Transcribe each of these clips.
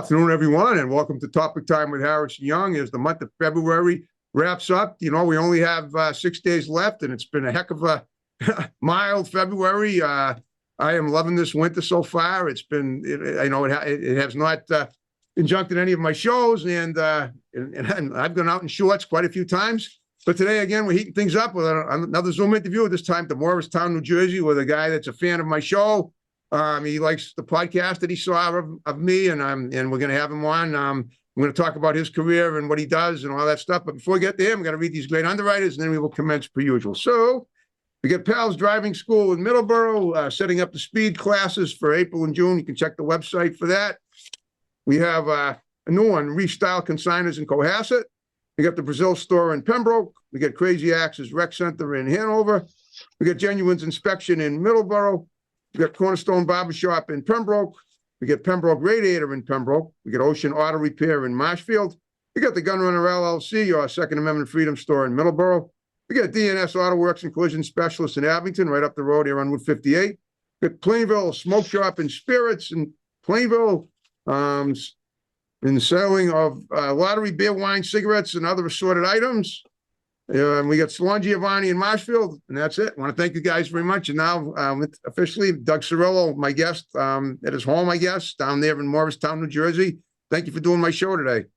Afternoon, everyone, and welcome to Topic Time with Harrison Young. As the month of February wraps up, we only have 6 days left, and it's been a heck of a mild February. I am loving this winter so far. It's been, it has not injuncted any of my shows, and I've gone out in shorts quite a few times. But today, again, we're heating things up with another Zoom interview, this time to Morristown, New Jersey, with a guy that's a fan of my show. He likes the podcast that he saw of me, and we're going to have him on. We're going to talk about his career and what he does and all that stuff. But before we get to him, we're going to read these great underwriters, and then we will commence per usual. So we get Pals Driving School in Middleborough, setting up the speed classes for April and June. You can check the website for that. We have a new one, Restyle Consigners in Cohasset. We got the Brazil store in Pembroke. We got Crazy Axes Rec Center in Hanover. We got Genuine's Inspection in Middleborough. We got Cornerstone Barbershop in Pembroke. We get Pembroke Radiator in Pembroke. We get Ocean Auto Repair in Marshfield. We got the Gunrunner LLC, our Second Amendment Freedom Store in Middleborough. We got DNS Auto Works and Collision Specialists in Abington, right up the road here on Route 58. We got Plainville Smoke Shop and Spirits in Plainville, in the selling of lottery, beer, wine, cigarettes, and other assorted items. We got Salon Giovanni in Marshfield, and that's it. I want to thank you guys very much. And now, officially, Doug Cirillo, my guest at his home, I guess, down there in Morristown, New Jersey. Thank you for doing my show today.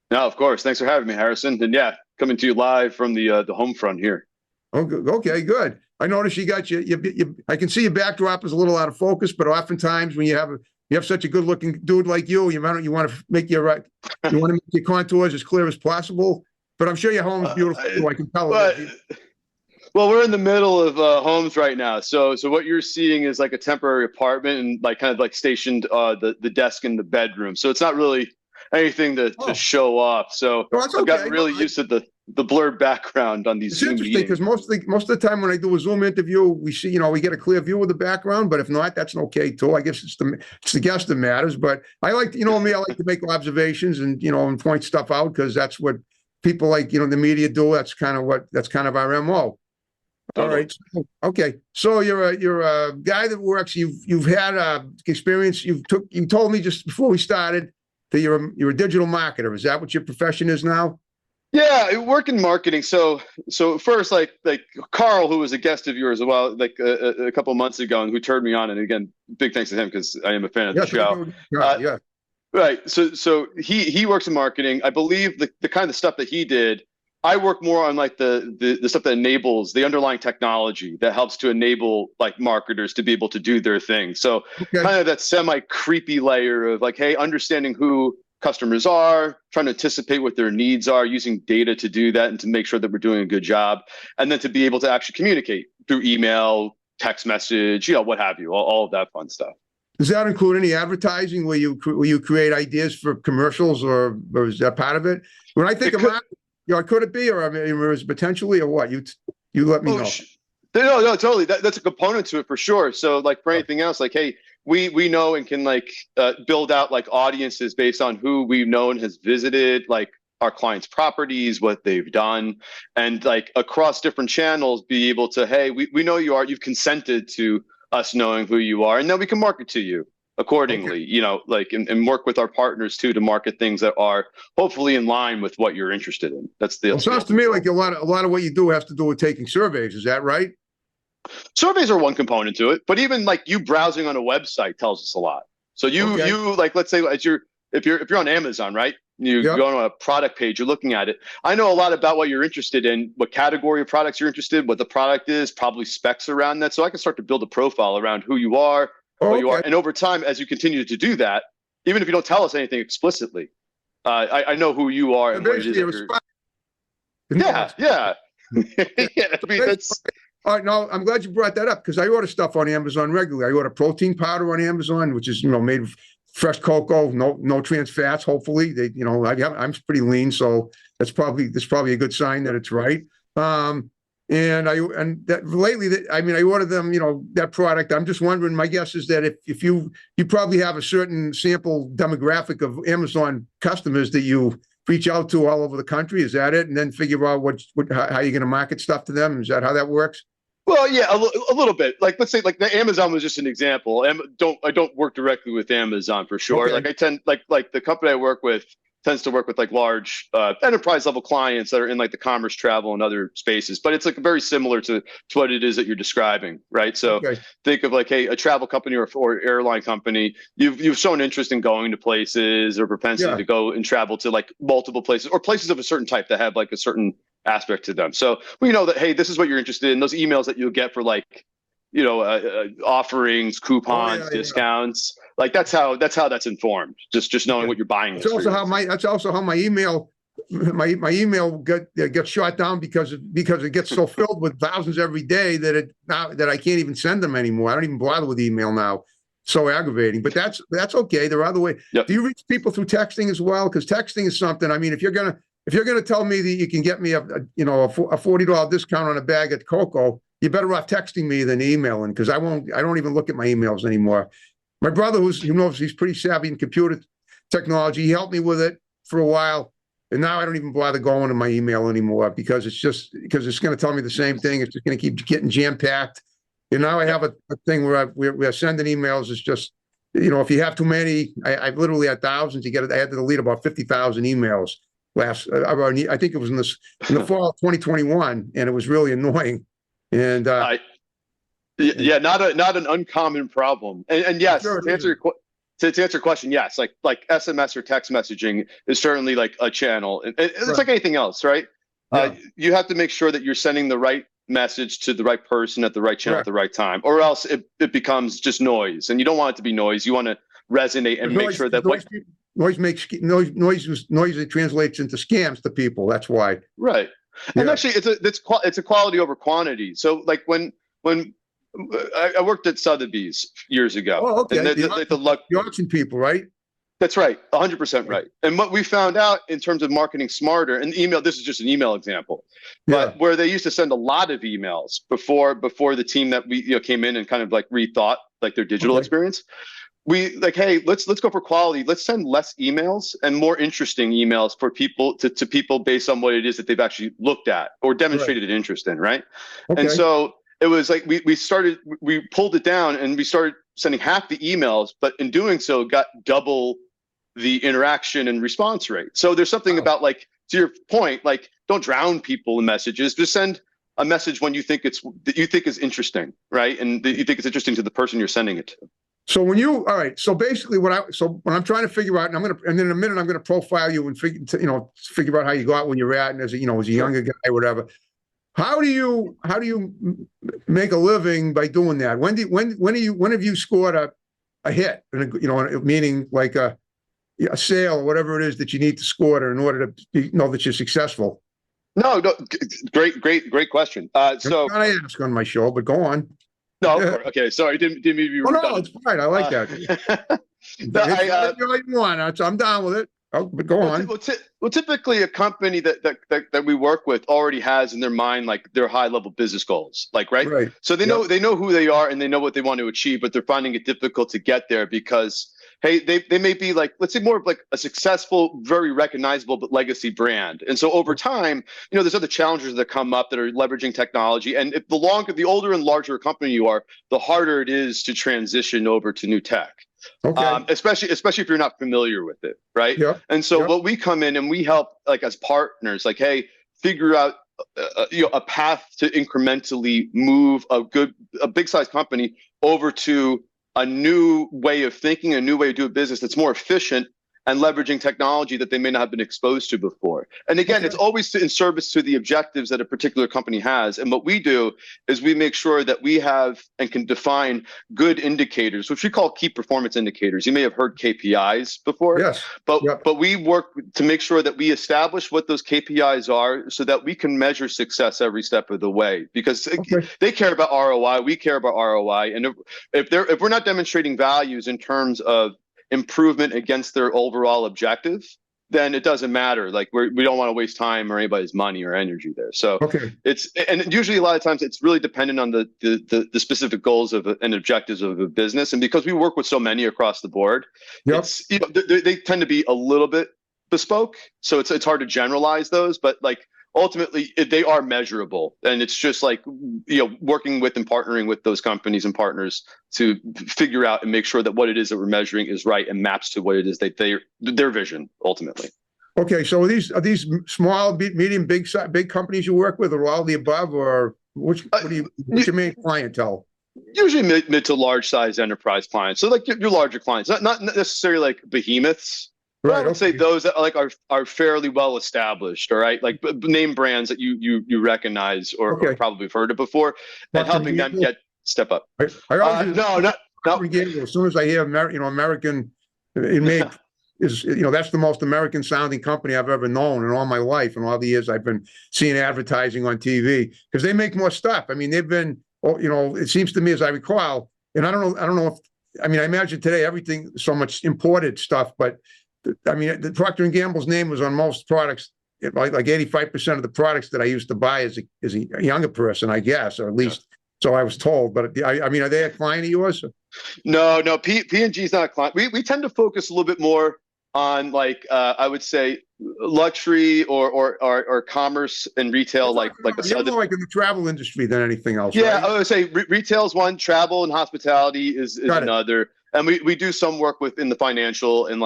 No, of course. Thanks for having me, Harrison. And yeah, coming to you live from the home front here. Okay, good. I noticed you got you. I can see your backdrop is a little out of focus, but oftentimes when you have such a good-looking dude like you want to make your contours as clear as possible. But I'm sure your home is beautiful too. I can tell. Well, we're in the middle of homes right now. So what you're seeing is like a temporary apartment and like kind of like stationed the desk in the bedroom. So it's not really anything to show off. So I've gotten really used to the blurred background on these Zoom meetings. Because most of the time when I do a Zoom interview, we see, we get a clear view of the background, but if not, that's okay too. I guess it's the guest that matters. But I like to, I like to make observations and, and point stuff out because that's what people like, the media do. That's kind of our MO. All right. Okay. So you're a guy that works. You've had experience. You told me just before we started that you're a digital marketer. Is that what your profession is now? Yeah, I work in marketing. So first, like Carl, who was a guest of yours a couple of months ago, and who turned me on, and again, big thanks to him because I am a fan of the show. Yeah. Right. So he works in marketing. I believe the kind of stuff that he did, I work more on like the stuff that enables the underlying technology that helps to enable like marketers to be able to do their thing. So kind of that semi creepy layer of like, hey, understanding who customers are, trying to anticipate what their needs are, using data to do that and to make sure that we're doing a good job. And then to be able to actually communicate through email, text message, what have you, all of that fun stuff. Does that include any advertising where you create ideas for commercials, or is that part of it? When I think could it be, or is it potentially, or what? You let me know. No, totally. That's a component to it for sure. So like for anything else, like, hey, we know and can like build out like audiences based on who we've known has visited like our clients' properties, what they've done, and like across different channels, be able to, hey, we know you've consented to us knowing who you are, and then we can market to you accordingly, and work with our partners too to market things that are hopefully in line with what you're interested in. That's the. Well, it sounds to me like a lot of what you do has to do with taking surveys. Is that right? Surveys are one component to it, but even like you browsing on a website tells us a lot. So you like, let's say if you're on Amazon, right? You go on a product page, you're looking at it. I know a lot about what you're interested in, what category of products you're interested in, what the product is, probably specs around that. So I can start to build a profile around who you are, what you are. And over time, as you continue to do that, even if you don't tell us anything explicitly, I know who you are and what it is. Yeah. I mean, that's. All right, no, I'm glad you brought that up because I order stuff on Amazon regularly. I order protein powder on Amazon, which is made with fresh cocoa, no trans fats. Hopefully, I'm pretty lean, so that's probably a good sign that it's right. Lately, I ordered them, that product. I'm just wondering. My guess is that if you probably have a certain sample demographic of Amazon customers that you reach out to all over the country. Is that it? And then figure out how you're going to market stuff to them. Is that how that works? Well, yeah, a little bit. Like, let's say, like the Amazon was just an example. I don't work directly with Amazon for sure. Okay. Like, I tend like the company I work with tends to work with like large enterprise level clients that are in like the commerce, travel, and other spaces. But it's like very similar to what it is that you're describing, right? So Okay. think of like, hey, a travel company or airline company. You've shown interest in going to places or propensity Yeah. to go and travel to like multiple places or places of a certain type that have like a certain aspect to them. So we know that, hey, this is what you're interested in. Those emails that you'll get for like, offerings, Oh, coupons, yeah, yeah. discounts. Like that's informed. Just knowing Okay. what your buying That's also history how is. my email my email gets shot down because it gets so filled with thousands every day that it now that I can't even send them anymore. I don't even bother with email now. So aggravating, but that's okay. There are other ways. Yep. Do you reach people through texting as well? Because texting is something. I mean, if you're gonna tell me that you can get me a $40 discount on a bag at Coco, you're better off texting me than emailing because I don't even look at my emails anymore. My brother, who knows he's pretty savvy in computer technology, he helped me with it for a while. And now I don't even bother going to my email anymore because it's going to tell me the same thing. It's just going to keep getting jam packed. And now I have a thing where we're sending emails. It's just, if you have too many, I've literally had thousands. I had to delete about 50,000 emails I think it was in the fall of 2021, and it was really annoying. And yeah, not an uncommon problem. And yes, sure to answer your question, yes, like SMS or text messaging is certainly like a channel. It's right. like anything else, right? Yeah. You have to make sure that you're sending the right message to the right person at the right channel Correct. at the right time, or else it becomes just noise. And you don't want it to be noise. You want to resonate and make sure that noise makes noise translates into scams to people. That's why. right. And Yeah. actually, it's a quality over quantity. So like when I worked at Sotheby's years ago, Oh, okay. and The auction people, right? that's right, 100% right. And what we found out in terms of marketing smarter and email, this is just an email example, but Yeah. where they used to send a lot of emails before the team that we came in and kind of like rethought like their digital Okay. experience. We like, hey, let's go for quality. Let's send less emails and more interesting emails for people to people based on what it is that they've actually looked at or demonstrated an interest in, right? Okay. And so it was like we pulled it down and we started sending half the emails, but in doing so got double the interaction and response rate. So there's something about, like, to your point, like, don't drown people in messages. Just send a message when you think that you think is interesting, right? And that you think it's interesting to the person you're sending it to. So all right. So basically, when I'm trying to figure out, and in a minute I'm gonna profile you and figure out how you got where you're at, and as a younger guy, whatever. How do you make a living by doing that? When have you scored a hit? Meaning like a sale or whatever it is that you need to score in order to know that you're successful. No, great question. So I ask on my show, but go on. no, okay, sorry, didn't mean you were no, it's fine. I like that. I'm down with it. But go on. Well, typically a company that we work with already has in their mind like their high level business goals, like right. So they know who they are and they know what they want to achieve, but they're finding it difficult to get there because, hey, they may be like, let's say, more of like a successful, very recognizable but legacy brand. And so over time, there's other challenges that come up that are leveraging technology. And if the older and larger a company you are, the harder it is to transition over to new tech. Okay. Especially if you're not familiar with it, right? Yep. And so what we come in and we help, like, as partners, like, hey, figure out a path to incrementally move a big size company over to a new way of thinking, a new way of doing business that's more efficient and leveraging technology that they may not have been exposed to before. And again, it's always in service to the objectives that a particular company has. And what we do is we make sure that we have and can define good indicators, which we call key performance indicators. You may have heard KPIs before, yes, but we work to make sure that we establish what those KPIs are so that we can measure success every step of the way, because they care about ROI, we care about ROI. And if we're not demonstrating values in terms of improvement against their overall objective, then it doesn't matter. Like, we don't want to waste time or anybody's money or energy there. So and usually a lot of times it's really dependent on the specific goals and objectives of a business. And because we work with so many across the board, they tend to be a little bit bespoke. So it's hard to generalize those, but like ultimately they are measurable, and it's just like working with and partnering with those companies and partners to figure out and make sure that what it is that we're measuring is right and maps to what it is that their vision ultimately. Okay, so are these small, medium, big companies you work with, or all the above, or what's your main clientele? Usually mid to large size enterprise clients. So like your larger clients, not necessarily like behemoths. Right. I would say those that are fairly well established. All right, like name brands that you recognize or probably have heard of before, and helping them step up. I always no. As soon as I hear American, it made is that's the most American sounding company I've ever known in all my life and all the years I've been seeing advertising on TV, because they make more stuff. I mean, they've been. It seems to me, as I recall, and I don't know if, I imagine today everything so much imported stuff, but the Procter & Gamble's name was on most products, like 85% of the products that I used to buy as a younger person, I guess, or at least so I was told. But are they a client of yours? No, P&G is not a client. We tend to focus a little bit more on I would say luxury or commerce and retail, like you're more like in the travel industry than anything else. Yeah, right? I would say retail is one, travel and hospitality is another, and we do some work within the financial and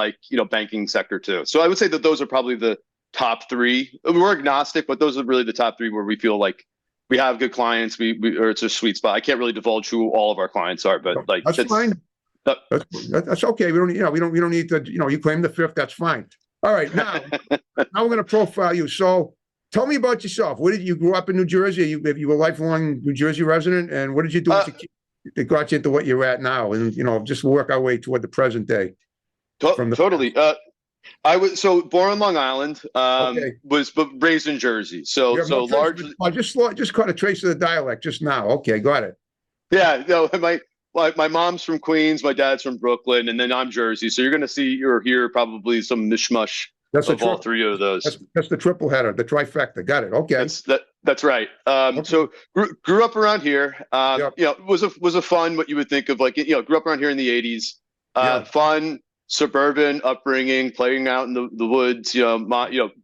banking sector too. So I would say that those are probably the top three. We're agnostic, but those are really the top three where we feel like we have good clients. Or it's a sweet spot. I can't really divulge who all of our clients are, but that's fine. That's okay. We don't need to. You claim the fifth. That's fine. All right. Now we're going to profile you. So tell me about yourself. Where did you grow up in New Jersey? You were a lifelong New Jersey resident, and what did you do as a kid that got you into what you're at now? And just work our way toward the present day. Totally. I was born on Long Island. Was raised in Jersey. So largely. I just caught a trace of the dialect just now. Okay, got it. Yeah. No, my mom's from Queens, my dad's from Brooklyn, and then I'm Jersey. So you're going to see or hear probably some mishmash of all three of those. That's the triple header, the trifecta. Got it. Okay. That's right. So grew up around here. Was a fun, what you would think of grew up around here in the 80s. Fun suburban upbringing, playing out in the woods.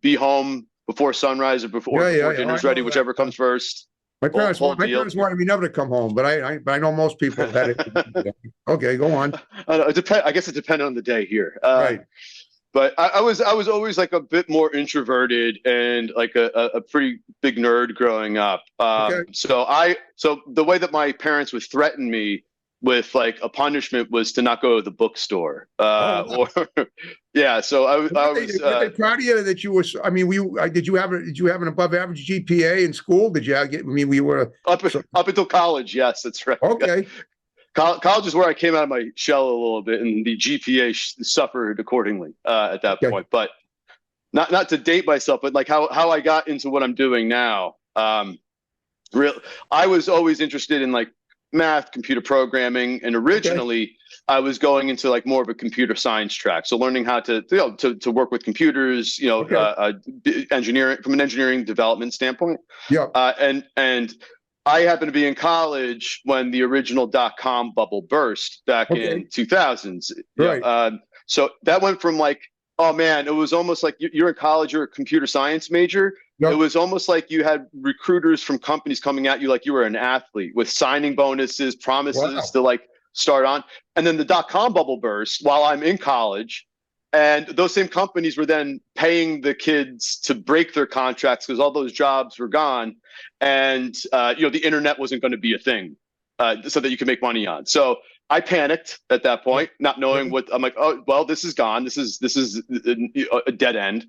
Be home before sunrise or before dinner's ready, whichever comes first. My parents wanted me never to come home, but I know most people had it. Okay, go on. I guess it depended on the day here. Right. But I was always like a bit more introverted and like a pretty big nerd growing up. So the way that my parents would threaten me with like a punishment was to not go to the bookstore. So I was. Were they proud of you that you were? Did you have an above average GPA in school? Did you get? We were up until college. Yes, that's right. Okay. College is where I came out of my shell a little bit, and the GPA suffered accordingly at that point. But not to date myself, but like how I got into what I'm doing now. I was always interested in like math, computer programming, and originally I was going into like more of a computer science track. So learning how to work with computers, engineering from an engineering development standpoint. Yeah. And I happened to be in college when the original .com bubble burst back in 2000s. Right. So that went from like, oh man, it was almost like you're in college, you're a computer science major. Yep. It was almost like you had recruiters from companies coming at you like you were an athlete with signing bonuses, promises to like start on. And then the .com bubble burst while I'm in college. And those same companies were then paying the kids to break their contracts because all those jobs were gone. And, the internet wasn't going to be a thing so that you can make money on. So I panicked at that point, not knowing what I'm like. Oh, well, this is gone. This is a dead end.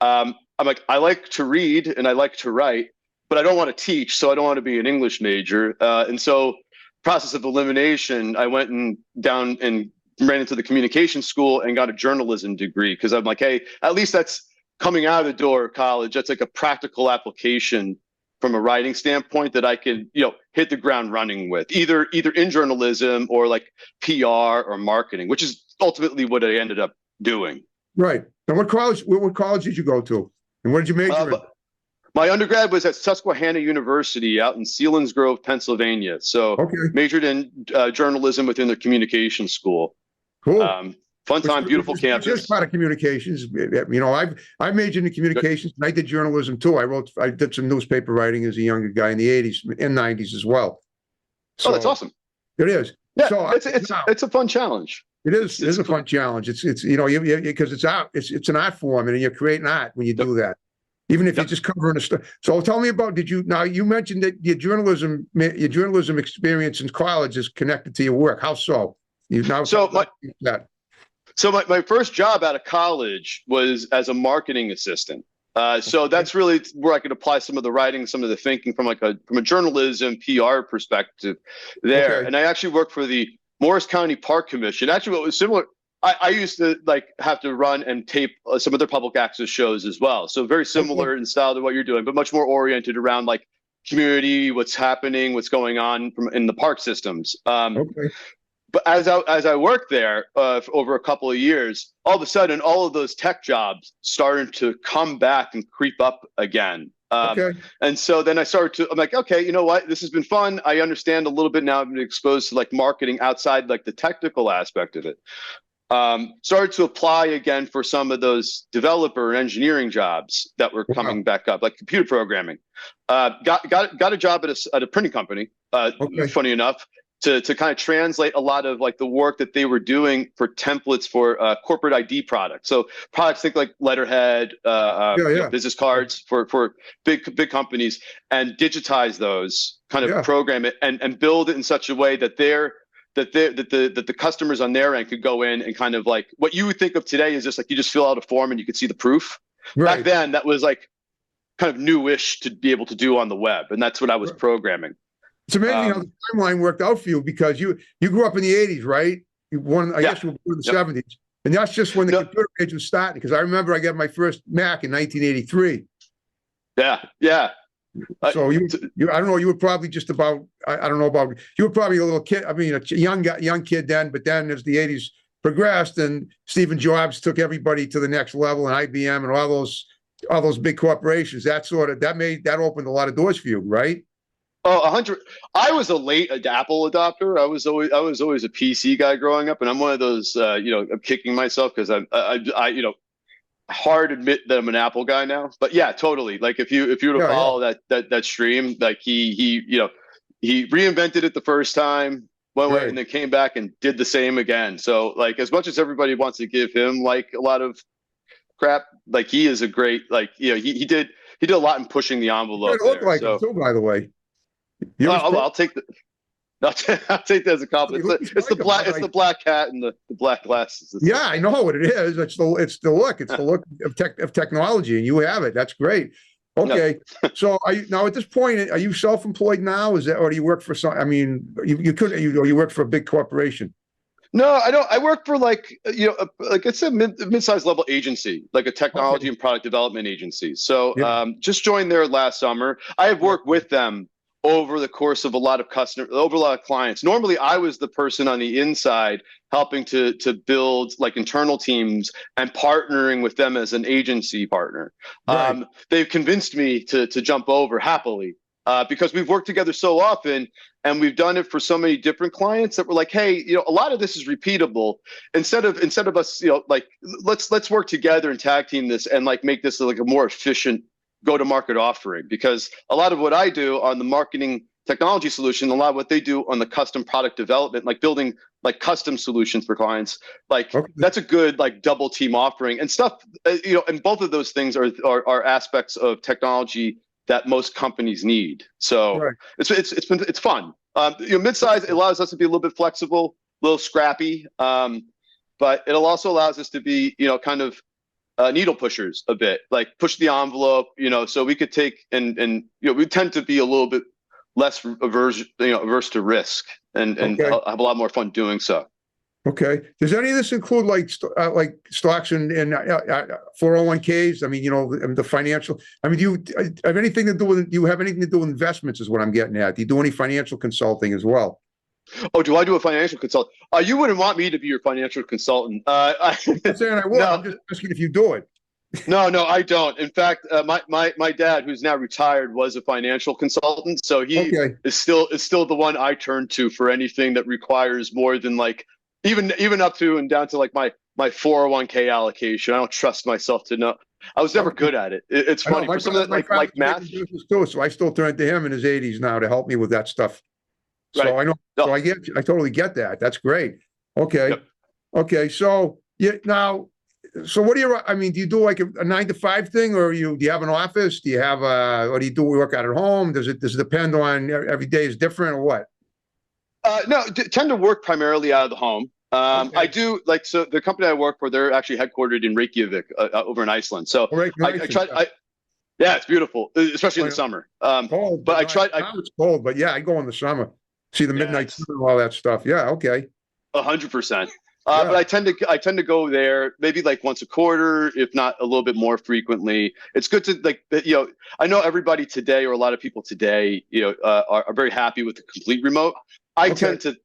I'm like, I like to read and I like to write, but I don't want to teach. So I don't want to be an English major. And so process of elimination, I went down and ran into the communication school and got a journalism degree. Cause I'm like, hey, at least that's coming out of the door of college. That's like a practical application from a writing standpoint that I could, hit the ground running with either in journalism or like PR or marketing, which is ultimately what I ended up doing. Right. And what college did you go to? And what did you major in? My undergrad was at Susquehanna University out in Selinsgrove, Pennsylvania. So majored in journalism within the communication school. Cool. Fun time, beautiful Which is campus. part of communications. You know, I majored in communications and I did journalism too. I did some newspaper writing as a younger guy in the 80s and 90s as well. Oh, that's awesome. It is. Yeah, So it's a fun challenge. It is a fun challenge. It's you know, because it's an art form and you're creating art when you do that. Even if you're just covering a story. So tell me about, you mentioned that your journalism experience in college is connected to your work. How so? So my first job out of college was as a marketing assistant. So that's really where I could apply some of the writing, some of the thinking from a journalism PR perspective there. Okay. And I actually worked for the Morris County Park Commission. Actually, what was similar, I used to have to run and tape some of their public access shows as well. So very similar in style to what you're doing, but much more oriented around like community, what's happening, what's going on in the park systems. But as I worked there for over a couple of years, all of a sudden, all of those tech jobs started to come back and creep up again. And so then I'm like, okay, you know what? This has been fun. I understand a little bit now. I've been exposed to like marketing outside like the technical aspect of it. Started to apply again for some of those developer and engineering jobs that were coming back up, like computer programming. Got a job at a printing company. Funny enough, to kind of translate a lot of like the work that they were doing for templates for corporate ID products. So products, think like letterhead, business cards for big companies, and digitize those, kind of program it and build it in such a way that the customers on their end could go in and kind of like what you would think of today is just like you just fill out a form and you could see the proof. Back then, that was like kind of newish to be able to do on the web, and that's what I was programming. It's amazing how the timeline worked out for you because you grew up in the 80s, right? I guess you were born in the 70s. And that's just when the computer age was starting, because I remember I got my first Mac in 1983. Yeah. So I don't know, you were probably just about, I don't know about, you were probably a little kid, I mean, a young kid then, but then as the 80s progressed and Stephen Jobs took everybody to the next level and IBM and all those big corporations, that opened a lot of doors for you, right? Oh, 100. I was a late Apple adopter. I was always a PC guy growing up, and I'm one of those. I'm kicking myself because I hard admit that I'm an Apple guy now. But yeah, totally. Like if you were to follow that stream, like he reinvented it the first time, went away, and then came back and did the same again. So like as much as everybody wants to give him like a lot of crap, like he is a great he did a lot in pushing the envelope. It looked like him too, by the way. I'll take that. I'll take that as a compliment. It's the black hat and the black glasses. Yeah, I know what it is. It's the look. It's the look of technology, and you have it. That's great. Okay, so are you now at this point? Are you self-employed now? Is that, or do you work for some? I mean, you work for a big corporation? No, I don't. I work for like it's a mid-sized level agency, like a technology and product development agency. So just joined there last summer. I have worked with them over the course of a lot of clients. Normally, I was the person on the inside helping to build like internal teams and partnering with them as an agency partner. They've convinced me to jump over happily because we've worked together so often and we've done it for so many different clients that we're like, hey, a lot of this is repeatable. Instead of us, like let's work together and tag team this and like make this like a more efficient go-to-market offering, because a lot of what I do on the marketing technology solution, a lot of what they do on the custom product development, like building like custom solutions for clients, like that's a good like double team offering and stuff. And both of those things are aspects of technology that most companies need. So it's fun. Mid-size, it allows us to be a little bit flexible, a little scrappy, but it also allows us to be kind of needle pushers a bit, like push the envelope, so we could take and we tend to be a little bit less averse to risk and have a lot more fun doing so. Okay. Does any of this include like stocks and 401ks? I mean, the financial. I mean, do you have anything to do with? Do you have anything to do with investments? Is what I'm getting at. Do you do any financial consulting as well? Oh, do I do a financial consult? You wouldn't want me to be your financial consultant. I'm not saying I would. No. I'm just asking if you do it. No, I don't. In fact, my dad, who's now retired, was a financial consultant, so he is still the one I turn to for anything that requires more than like even up to and down to like my my 401k allocation. I don't trust myself to know. I was never good at it. It's I know funny for some of that, like math. business too, so I still turn to him in his 80s now to help me with that stuff. So Right. I know, so No. I totally get that. That's great. Okay. Yep. Okay. So yeah, now, so what do you, I mean, do you do like a 9 to 5 thing, or do you have an office? Do you have or do you work out at home? Does it depend on every day is different or what? No, tend to work primarily out of the home. Okay. I do like, so the company I work for, they're actually headquartered in Reykjavik, over in Iceland. So All right, I nice. try, yeah, it's beautiful, especially in the summer. Cold, but I no, tried, now it's cold, but yeah, I go in the summer, see the midnight it's sun and all that stuff. Yeah. Okay. 100%. Yeah. But I tend to go there maybe like once a quarter, if not a little bit more frequently. It's good to like, I know everybody today, or a lot of people today, are very happy with the complete remote. I tend to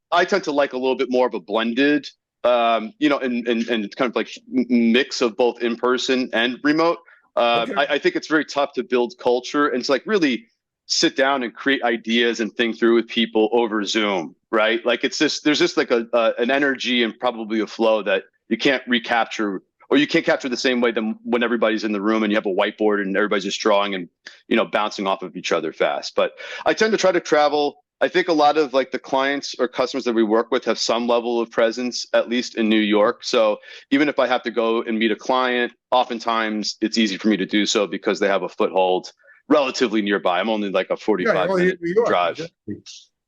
like a little bit more of a blended, and kind of like mix of both in person and remote. Okay. I think it's very tough to build culture and to like really sit down and create ideas and think through with people over Zoom, right? Like there's just like an energy and probably a flow that you can't recapture, or you can't capture the same way than when everybody's in the room and you have a whiteboard and everybody's just drawing and, bouncing off of each other fast. But I tend to try to travel. I think a lot of like the clients or customers that we work with have some level of presence, at least in New York. So even if I have to go and meet a client, oftentimes it's easy for me to do so because they have a foothold relatively nearby. I'm only like a 45-minute drive. Exactly.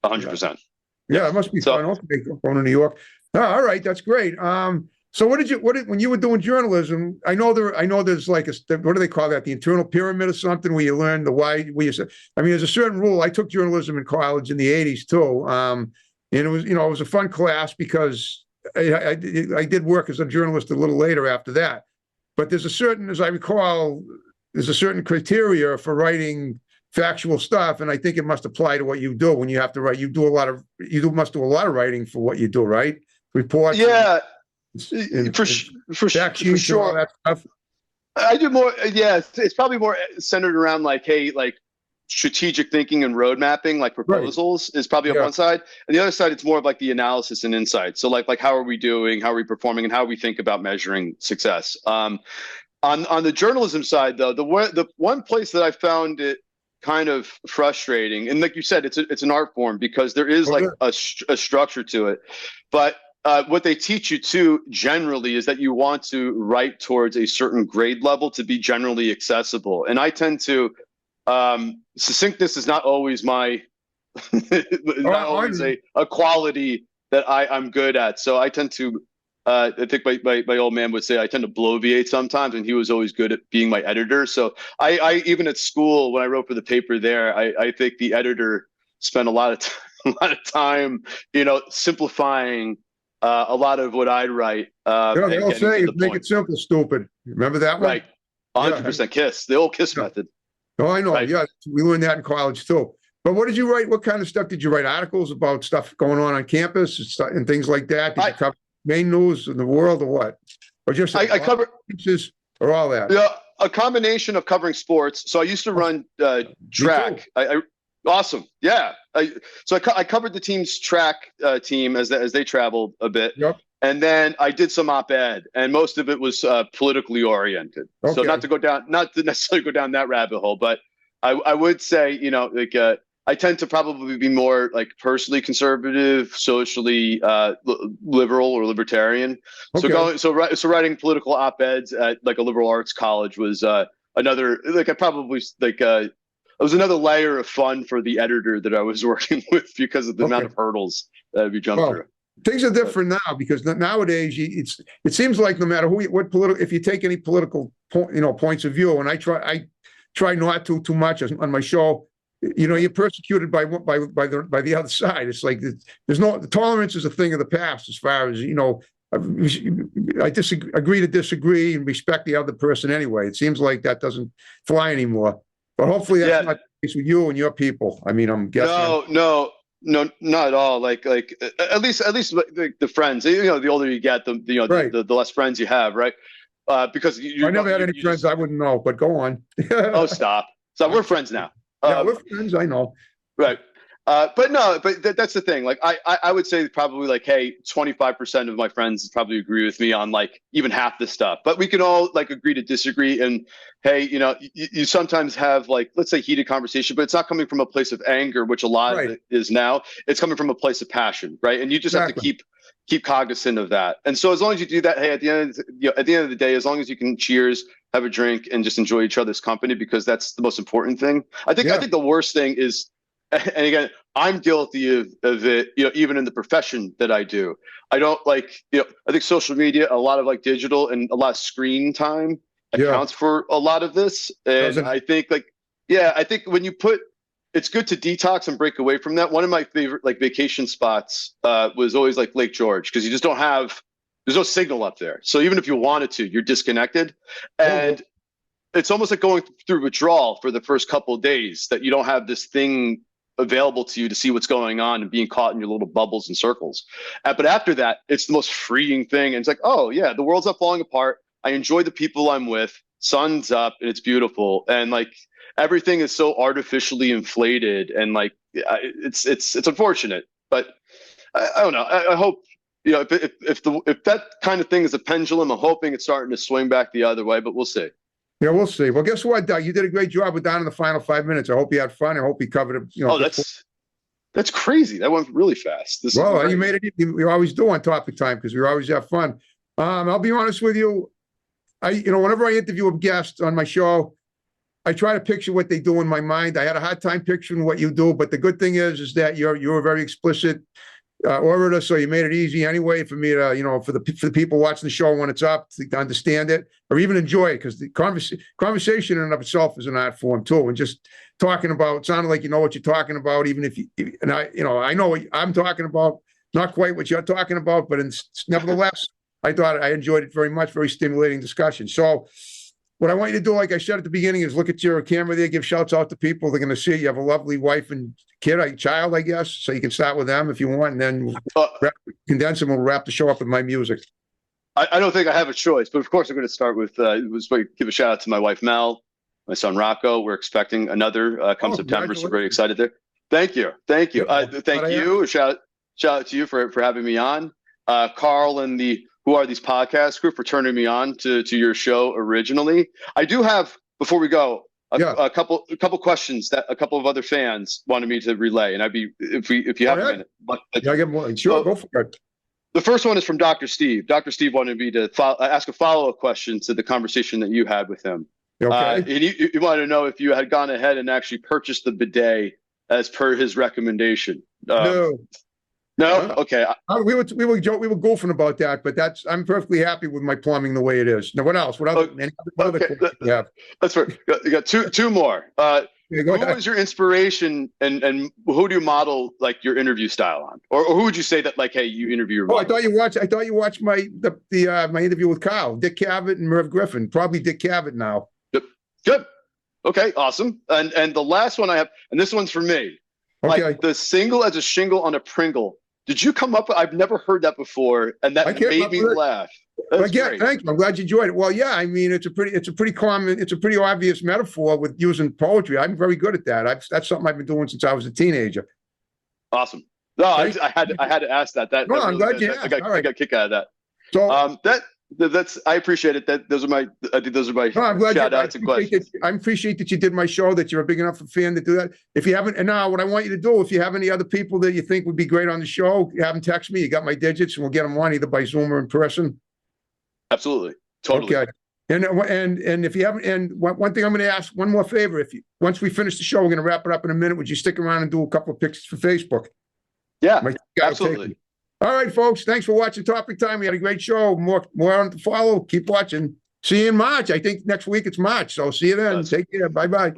100%. Yeah, it must be fun. Okay, going to New York. Oh, all right, that's great. So when you were doing journalism, I know there's like what do they call that? The internal pyramid or something, where you learn the why. I mean, there's a certain rule. I took journalism in college in the 80s too. And it was, it was a fun class because I did work as a journalist a little later after that. But there's a certain, as I recall, there's a certain criteria for writing factual stuff, and I think it must apply to what you do when you have to write. You must do a lot of writing for what you do, right? Reports. Yeah, and for sure. All that stuff. I do more. Yeah, it's probably more centered around like, hey, like strategic thinking and road mapping, like proposals is probably on one side, and the other side, it's more of like the analysis and insight. So like how are we doing? How are we performing? And how we think about measuring success. On the journalism side, though, the one place that I found it kind of frustrating, and like you said, it's an art form because there is like a structure to it, but what they teach you too generally is that you want to write towards a certain grade level to be generally accessible, and I tend to succinctness is not always my not always a quality that I'm good at, so I tend to. I think my old man would say I tend to bloviate sometimes, and he was always good at being my editor. So I even at school when I wrote for the paper there, I think the editor spent a lot of time, simplifying a lot of what I'd write. They'll say make it simple, stupid. Remember that one? Right, 100% KISS, the old KISS method. Oh, I know. Right. Yeah, we learned that in college too. But what did you write? What kind of stuff did you write? Articles about stuff going on campus and things like that? Did you cover main news in the world or what? Or just I cover or all that? Yeah, a combination of covering sports. So I used to run track. Awesome. Yeah. So I covered the team's track team as they traveled a bit. Yep. And then I did some op-ed, and most of it was politically oriented. Okay. So not to necessarily go down that rabbit hole, but I would say, I tend to probably be more like personally conservative, socially liberal or libertarian. Okay. So writing political op-eds at like a liberal arts college was another it was another layer of fun for the editor that I was working with because of the amount of hurdles that we jumped through. Things are different now because nowadays it seems like no matter if you take any political points of view, and I try not to too much on my show. You're persecuted by the other side. It's like the tolerance is a thing of the past as far as, I agree to disagree and respect the other person anyway. It seems like that doesn't fly anymore. But hopefully that's not the case with you and your people. I mean, I'm guessing. No, not at all. Like at least the friends, the older you get, the less friends you have, right? Because I never had any friends I wouldn't know, but go on. Oh, stop. So we're friends now. Yeah, we're friends, I know. Right. But no, but that's the thing. Like I would say probably like, hey, 25% of my friends probably agree with me on like even half the stuff. But we can all like agree to disagree. And hey, you sometimes have like, let's say heated conversation, but it's not coming from a place of anger, which a lot of Right. it is now. It's coming from a place of passion, right? And you just have to Exactly. keep cognizant of that. And so as long as you do that, hey, at the end of the day, as long as you can cheers, have a drink, and just enjoy each other's company, because that's the most important thing. I Yeah. think the worst thing is, and again, I'm guilty of it, even in the profession that I do. I don't like, I think social media, a lot of like digital and a lot of screen time Yeah. accounts for a lot of this. And Doesn't. I think like, I think when it's good to detox and break away from that. One of my favorite like vacation spots was always like Lake George, because you just there's no signal up there. So even if you wanted to, you're disconnected. And it's almost like going through withdrawal for the first couple of days, that you don't have this thing available to you to see what's going on and being caught in your little bubbles and circles. But after that, it's the most freeing thing. And it's like, oh yeah, the world's not falling apart. I enjoy the people I'm with. Sun's up and it's beautiful. And like everything is so artificially inflated, and like it's unfortunate. But I don't know. I hope, if that kind of thing is a pendulum, I'm hoping it's starting to swing back the other way. But we'll see. Yeah, we'll see. Well, guess what, Doug? You did a great job. We're down in the final 5 minutes. I hope you had fun. I hope you covered it. Oh, that's crazy. That went really fast. Well, you made it. We always do on topic time because we always have fun. I'll be honest with you. Whenever I interview a guest on my show, I try to picture what they do in my mind. I had a hard time picturing what you do, but the good thing is that you're a very explicit orator, so you made it easy anyway for me to, for the people watching the show when it's up to understand it or even enjoy it, because the conversation in and of itself is an art form too. And just talking about, it sounded like you know what you're talking about, even if I know what I'm talking about, not quite what you're talking about, but nevertheless, I thought I enjoyed it very much, very stimulating discussion. So what I want you to do, like I said at the beginning, is look at your camera there, give shouts out to people. They're going to see you have a lovely wife and child, I guess. So you can start with them if you want, and then condense them. We'll wrap the show up with my music. I don't think I have a choice, but of course I'm going to start with give a shout out to my wife Mel, my son Rocco. We're expecting another come September, so very excited there. Thank you. Thank you. Shout out to you for having me on. Carl and the Who Are These Podcast crew for turning me on to your show originally. I do have, before we go, a couple questions that a couple of other fans wanted me to relay, and I'd be if you have a minute. Yeah, I get more. Sure, go for it. The first one is from Dr. Steve. Dr. Steve wanted me to ask a follow-up question to the conversation that you had with him. Okay. And he wanted to know if you had gone ahead and actually purchased the bidet as per his recommendation. No. Okay. We were goofing about that, but I'm perfectly happy with my plumbing the way it is. Now, what else? What other questions you have? That's right. You got two more. Who was your inspiration, and who do you model like your interview style on, or who would you say that like, hey, you interview your model? I thought you watched my interview with Kyle, Dick Cavett, and Merv Griffin. Probably Dick Cavett now. Good. Okay. Awesome. And the last one I have, and this one's for me. Okay. Like the single as a shingle on a Pringle. Did you come up with? I've never heard that before, and that made me laugh. Again, thank you. I'm glad you enjoyed it. Well, yeah, I mean, it's a pretty obvious metaphor with using poetry. I'm very good at that. That's something I've been doing since I was a teenager. Awesome. No, I had to ask that. No, I'm glad you asked. I got a kick out of that. So that's I appreciate it. I think those are my shout outs and questions. I appreciate that you did my show, that you're a big enough fan to do that. If you haven't, and now what I want you to do, if you have any other people that you think would be great on the show, have them text me. You got my digits, and we'll get them on either by Zoom or in person. Absolutely. Totally. Okay. And if you haven't, and one thing I'm going to ask, one more favor. Once we finish the show, we're going to wrap it up in a minute. Would you stick around and do a couple of pictures for Facebook? Yeah, absolutely. All right, folks. Thanks for watching Topic Time. We had a great show. More on to follow. Keep watching. See you in March. I think next week it's March. So see you then. Take care. Bye-bye.